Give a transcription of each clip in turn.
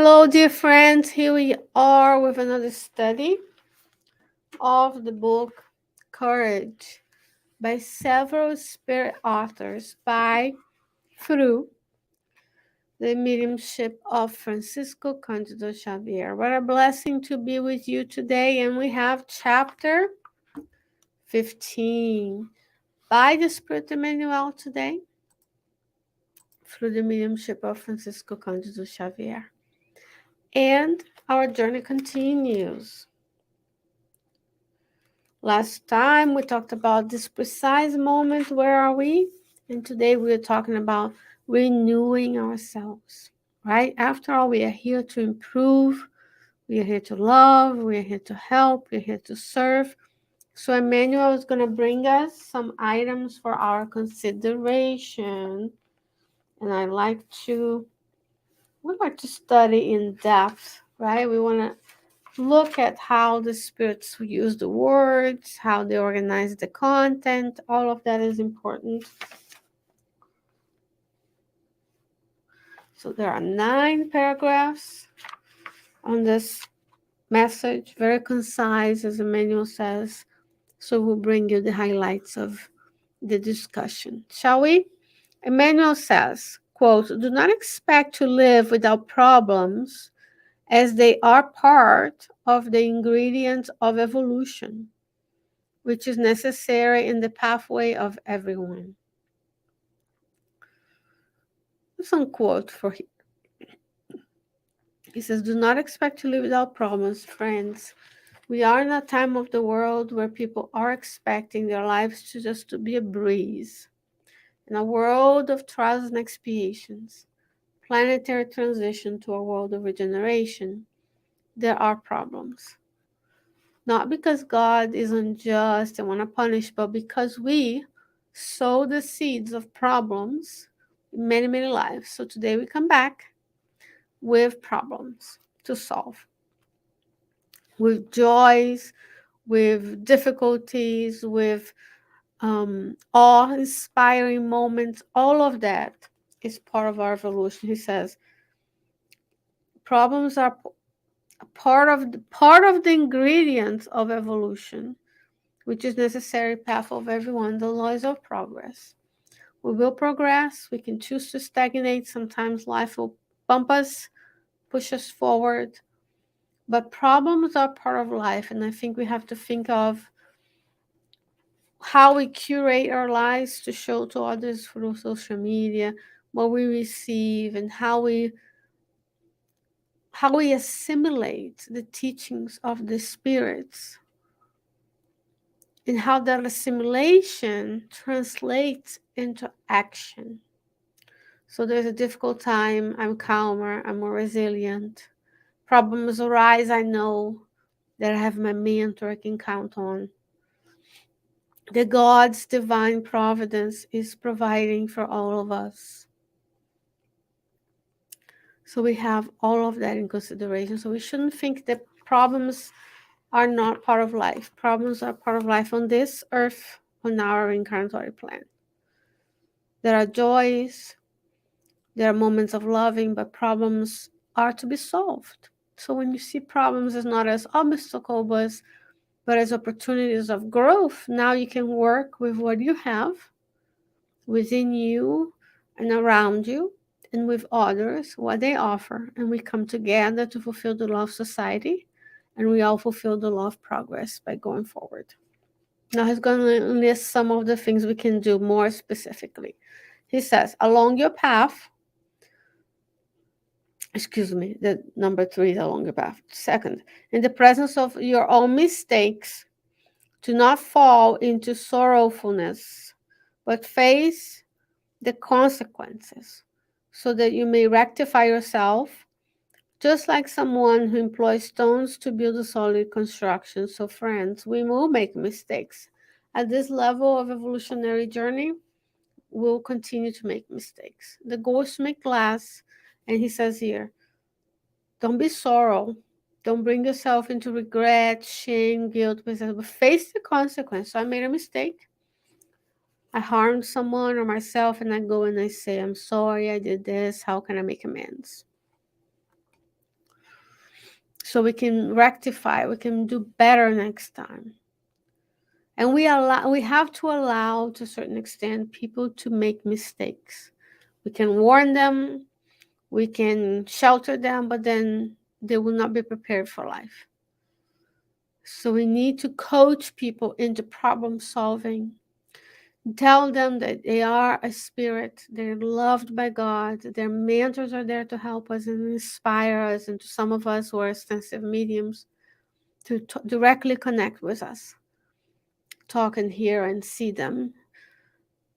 Hello, dear friends. Here we are with another study of the book Courage by several spirit authors by through the mediumship of Francisco Cândido Xavier. What a blessing to be with you today. And we have chapter 15 by the Spirit Emmanuel today through the mediumship of Francisco Cândido Xavier. And our journey continues. Last time we talked about this precise moment, where are we? And today we are talking about renewing ourselves, right? After all, we are here to improve, we are here to love, we are here to help, we are here to serve. So Emmanuel is going to bring us some items for our consideration. And we like to study in depth, right? We want to look at how the spirits use the words, how they organize the content. All of that is important. So there are 9 paragraphs on this message, very concise, as Emmanuel says. So we'll bring you the highlights of the discussion. Shall we? Emmanuel says, quote, "Do not expect to live without problems, as they are part of the ingredients of evolution, which is necessary in the pathway of everyone." Some quote for him. He says, "Do not expect to live without problems, friends. We are in a time of the world where people are expecting their lives to just to be a breeze. In a world of trials and expiations, planetary transition to a world of regeneration, there are problems. Not because God is unjust and want to punish, but because we sow the seeds of problems in many, many lives. So today we come back with problems to solve, with joys, with difficulties, with awe-inspiring moments. All of that is part of our evolution. He says problems are part of the ingredients of evolution, which is necessary path of everyone, the laws of progress. We will progress. We can choose to stagnate. Sometimes life will bump us, push us forward. But problems are part of life. And I think we have to think of how we curate our lives to show to others through social media, what we receive, and how we assimilate the teachings of the spirits, and how that assimilation translates into action. So there's a difficult time, I'm calmer, I'm more resilient. Problems arise, I know that I have my mentor I can count on. The God's divine providence is providing for all of us. So we have all of that in consideration. So we shouldn't think that problems are not part of life. Problems are part of life on this earth, on our incarnatory plan. There are joys, there are moments of loving, but problems are to be solved. So when you see problems as not as obstacles, but as opportunities of growth, now you can work with what you have within you and around you, and with others, what they offer. And we come together to fulfill the law of society, and we all fulfill the law of progress by going forward. Now he's going to list some of the things we can do more specifically. He says, along your path, the number 3 is along your path. Second, in the presence of your own mistakes, do not fall into sorrowfulness, but face the consequences, so that you may rectify yourself, just like someone who employs stones to build a solid construction. So, friends, we will make mistakes. At this level of evolutionary journey, we'll continue to make mistakes. The ghosts make glass, and he says here, don't be sorrow. Don't bring yourself into regret, shame, guilt, but face the consequence. So I made a mistake. I harmed someone or myself, and I go and I say, I'm sorry, I did this. How can I make amends? so we can rectify, we can do better next time. And we have to allow, to a certain extent, people to make mistakes. We can warn them, we can shelter them, but then they will not be prepared for life. So we need to coach people into problem solving. Tell them that they are a spirit, they're loved by God, their mentors are there to help us and inspire us, and to some of us who are sensitive mediums to directly connect with us, talk and hear and see them.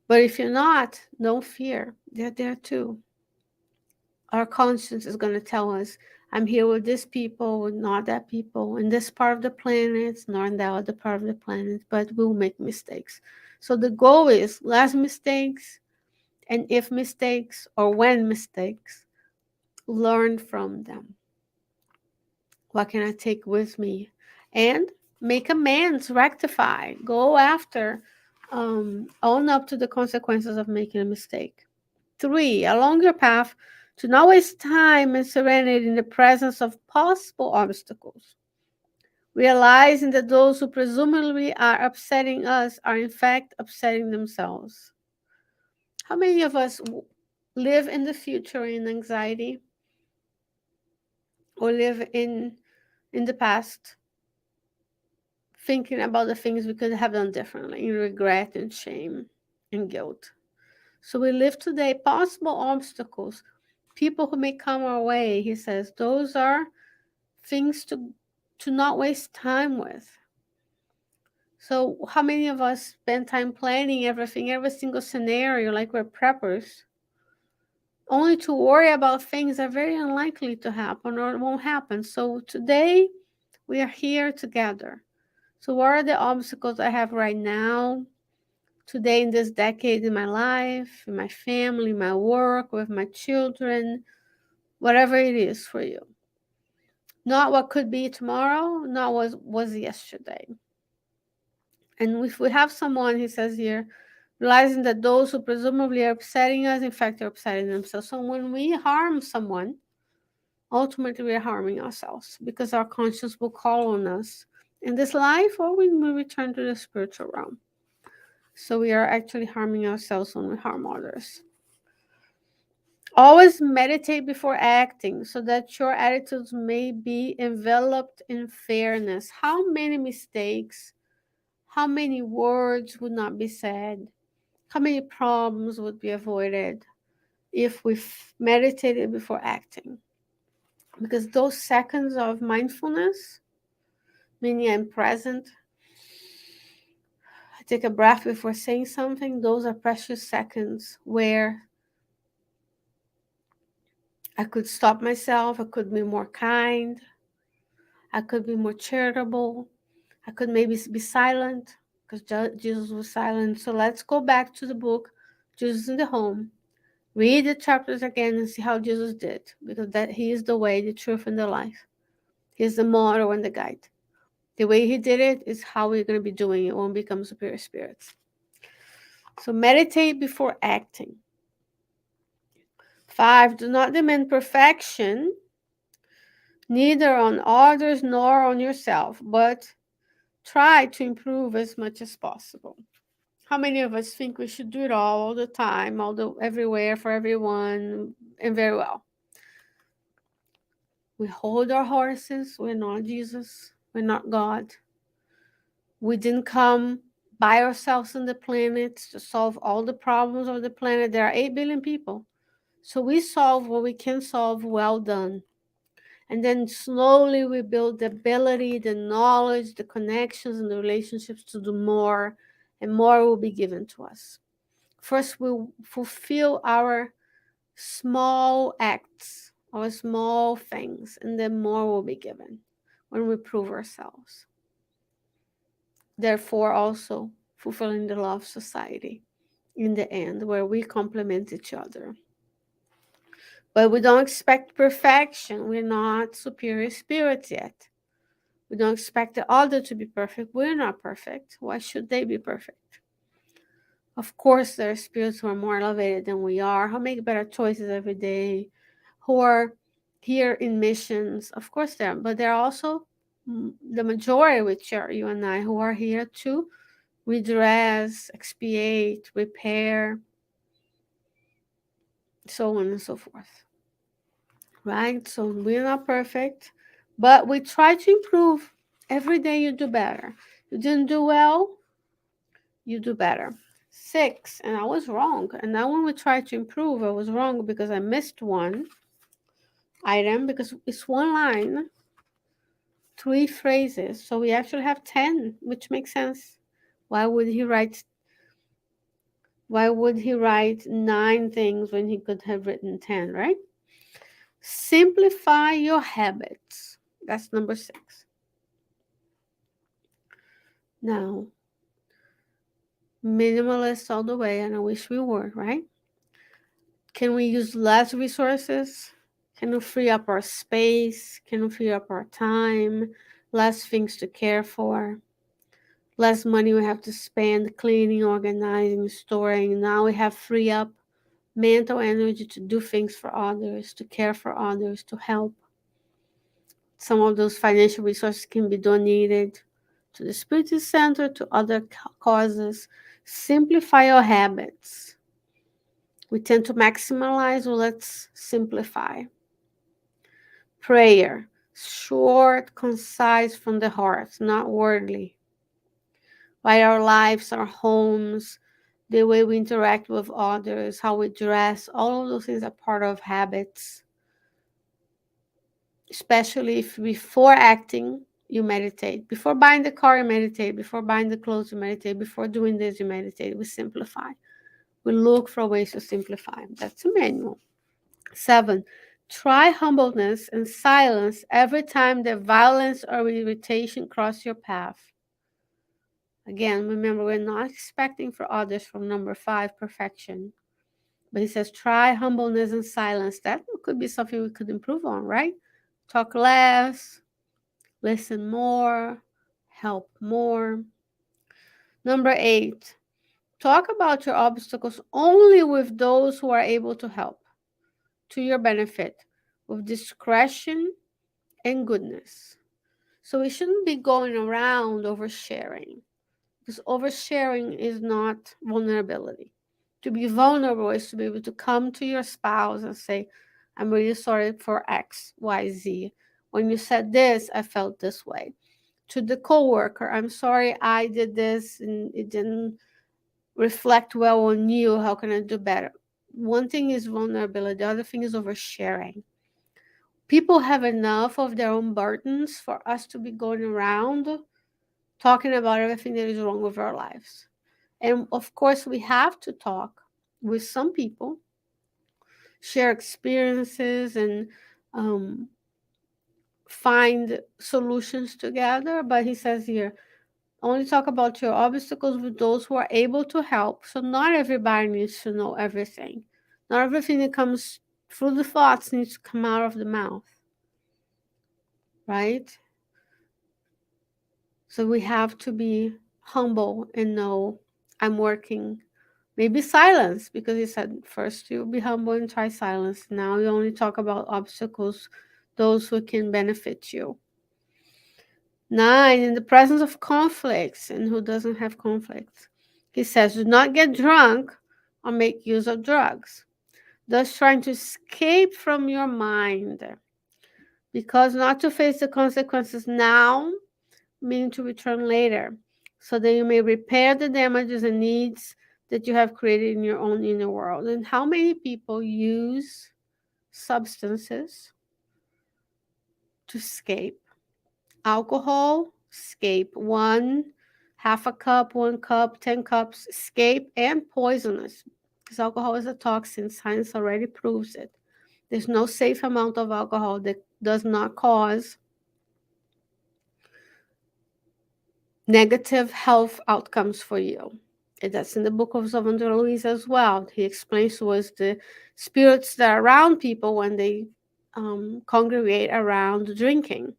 But if you're not, don't fear, they're there too. Our conscience is going to tell us, I'm here with this people, with not that people, in this part of the planet, nor in that other part of the planet, but we'll make mistakes. So the goal is less mistakes, and if mistakes or when mistakes, learn from them. What can I take with me? And make amends, rectify, go after, own up to the consequences of making a mistake. 3, along your path, to not waste time and serenity in the presence of possible obstacles. Realizing that those who presumably are upsetting us are in fact upsetting themselves. How many of us live in the future in anxiety, or live in the past thinking about the things we could have done differently, in regret and shame and guilt? So we live today, possible obstacles, people who may come our way. He says those are things to not waste time with. So how many of us spend time planning everything, every single scenario, like we're preppers, only to worry about things that are very unlikely to happen or won't happen? So today we are here together. So what are the obstacles I have right now, today, in this decade, in my life, in my family, my work, with my children, whatever it is for you? Not what could be tomorrow, not what was yesterday. And if we have someone, he says here, realizing that those who presumably are upsetting us, in fact, are upsetting themselves. So when we harm someone, ultimately we are harming ourselves, because our conscience will call on us in this life or when we return to the spiritual realm. So we are actually harming ourselves when we harm others. Always meditate before acting, so that your attitudes may be enveloped in fairness. How many mistakes, how many words would not be said? How many problems would be avoided if we meditated before acting? Because those seconds of mindfulness, meaning I'm present, I take a breath before saying something, those are precious seconds where I could stop myself, I could be more kind, I could be more charitable, I could maybe be silent, because Jesus was silent. So let's go back to the book, Jesus in the Home. Read the chapters again and see how Jesus did, because that he is the way, the truth, and the life. He is the model and the guide. The way he did it is how we're going to be doing it when we become superior spirits. So meditate before acting. 5, do not demand perfection, neither on others nor on yourself, but try to improve as much as possible. How many of us think we should do it all the time, everywhere, for everyone, and very well? We hold our horses. We're not Jesus. We're not God. We didn't come by ourselves on the planet to solve all the problems of the planet. There are 8 billion people. So we solve what we can solve. Well done. And then slowly we build the ability, the knowledge, the connections, and the relationships to do more, and more will be given to us. First, we'll fulfill our small acts, our small things, and then more will be given when we prove ourselves. Therefore, also fulfilling the law of society in the end, where we complement each other. But we don't expect perfection. We're not superior spirits yet. We don't expect the other to be perfect. We're not perfect. Why should they be perfect? Of course, there are spirits who are more elevated than we are, who make better choices every day, who are here in missions. Of course, there, but there are also the majority, which are you and I, who are here to redress, expiate, repair, so on and so forth. Right? So we're not perfect, but we try to improve. Every day you do better. You didn't do well, you do better. 6, and I was wrong. And now when we try to improve, I was wrong because I missed one item because it's one line, 3 phrases. So we actually have 10, which makes sense. Why would he write 9 things when he could have written 10, right? Simplify your habits. That's number 6. Now, minimalist all the way, and I wish we were, right? Can we use less resources? Can we free up our space? Can we free up our time? Less things to care for? Less money we have to spend cleaning, organizing, storing. Now we have free up mental energy to do things for others, to care for others, to help. Some of those financial resources can be donated to the Spirit Center, to other causes. Simplify your habits. We tend to maximize, well, let's simplify. Prayer, short, concise, from the heart, not worldly. By our lives, our homes, the way we interact with others, how we dress, all of those things are part of habits. Especially if before acting, you meditate. Before buying the car, you meditate. Before buying the clothes, you meditate. Before doing this, you meditate. We simplify. We look for ways to simplify. That's a manual. 7, try humbleness and silence every time that violence or irritation cross your path. Again, remember, we're not expecting for others from number 5 perfection. But he says, try humbleness and silence. That could be something we could improve on, right? Talk less, listen more, help more. Number 8, talk about your obstacles only with those who are able to help to your benefit, with discretion and goodness. So we shouldn't be going around oversharing, because oversharing is not vulnerability. To be vulnerable is to be able to come to your spouse and say, I'm really sorry for X, Y, Z. When you said this, I felt this way. To the coworker, I'm sorry I did this and it didn't reflect well on you. How can I do better? One thing is vulnerability, the other thing is oversharing. People have enough of their own burdens for us to be going around talking about everything that is wrong with our lives. And of course, we have to talk with some people, share experiences, and find solutions together. But he says here, only talk about your obstacles with those who are able to help. So not everybody needs to know everything. Not everything that comes through the thoughts needs to come out of the mouth, right? So we have to be humble and know I'm working. Maybe silence, because he said first you be humble and try silence. Now you only talk about obstacles, those who can benefit you. 9, in the presence of conflicts, and who doesn't have conflicts? He says, do not get drunk or make use of drugs, thus trying to escape from your mind, because not to face the consequences now, meaning to return later, so that you may repair the damages and needs that you have created in your own inner world. And how many people use substances to escape? Alcohol, escape. 1/2 cup, 1 cup, 10 cups, escape, and poisonous. Because alcohol is a toxin. Science already proves it. There's no safe amount of alcohol that does not cause negative health outcomes for you. And that's in the book of Salvador Luis as well. He explains to us the spirits that are around people when they congregate around drinking.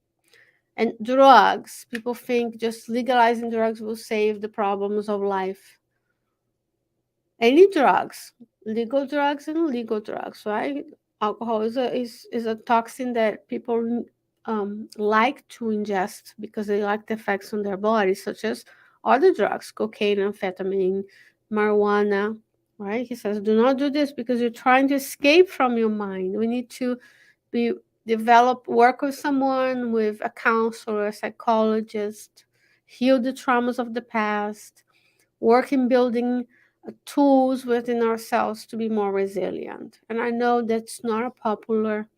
And drugs, people think just legalizing drugs will save the problems of life. Any drugs, legal drugs and illegal drugs, right? Alcohol is a toxin that people like to ingest because they like the effects on their body, such as other drugs, cocaine, amphetamine, marijuana. Right? He says, do not do this because you're trying to escape from your mind. We need to be develop work with someone, with a counselor, a psychologist, heal the traumas of the past, work in building tools within ourselves to be more resilient. And I know that's not a popular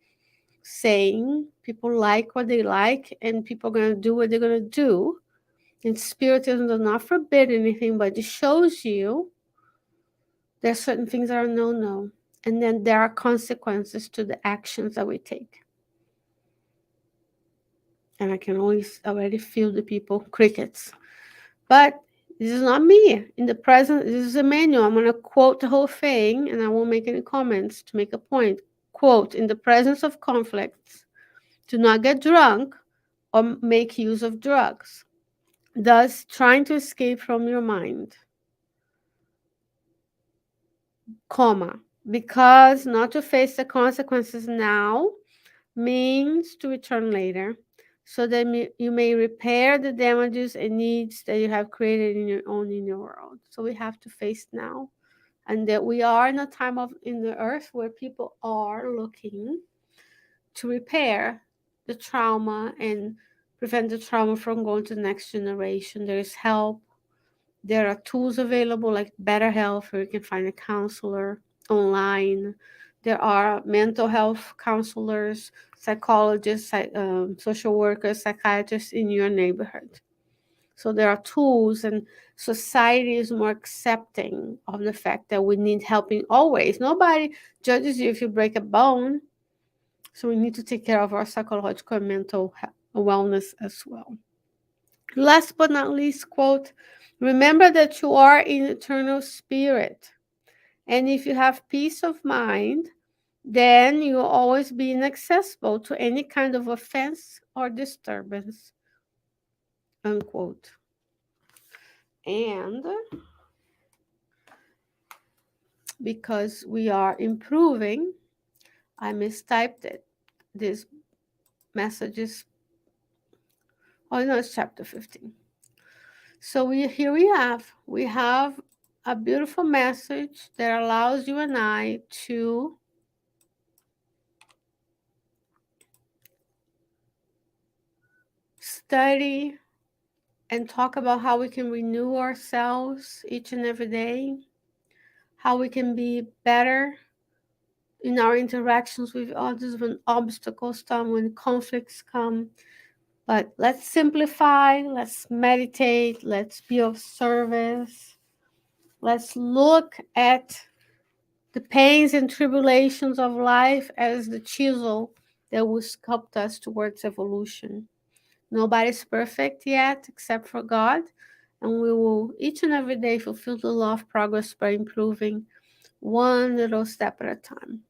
saying. People like what they like, and people are going to do what they're going to do. And Spiritism does not forbid anything, but it shows you there's certain things that are no. And then there are consequences to the actions that we take. And I can always already feel the people crickets. But this is not me. In the present, this is a manual. I'm going to quote the whole thing and I won't make any comments to make a point. Quote, in the presence of conflicts, do not get drunk or make use of drugs, thus trying to escape from your mind. Comma, because not to face the consequences now means to return later, so that you may repair the damages and needs that you have created in your own inner world. So we have to face now, and that we are in a time of in the earth where people are looking to repair the trauma and prevent the trauma from going to the next generation. There is help. There are tools available like Better Health, where you can find a counselor online. There are mental health counselors, psychologists, social workers, psychiatrists in your neighborhood. So there are tools, and society is more accepting of the fact that we need helping always. Nobody judges you if you break a bone. So we need to take care of our psychological and mental wellness as well. Last but not least, quote, remember that you are an eternal spirit. And if you have peace of mind, then you will always be inaccessible to any kind of offense or disturbance. Unquote. And because we are improving, I mistyped it. This message is, oh no, it's chapter 15. So here we have a beautiful message that allows you and I to study and talk about how we can renew ourselves each and every day, how we can be better in our interactions with others when obstacles come, when conflicts come. But let's simplify, let's meditate, let's be of service. Let's look at the pains and tribulations of life as the chisel that will sculpt us towards evolution. Nobody's perfect yet except for God, and we will each and every day fulfill the law of progress by improving one little step at a time.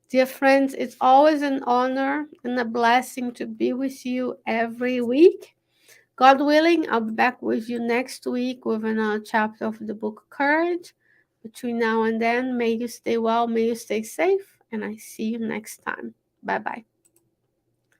Dear friends, it's always an honor and a blessing to be with you every week. God willing, I'll be back with you next week with another chapter of the book Courage. Between now and then, may you stay well, may you stay safe, and I see you next time. Bye bye.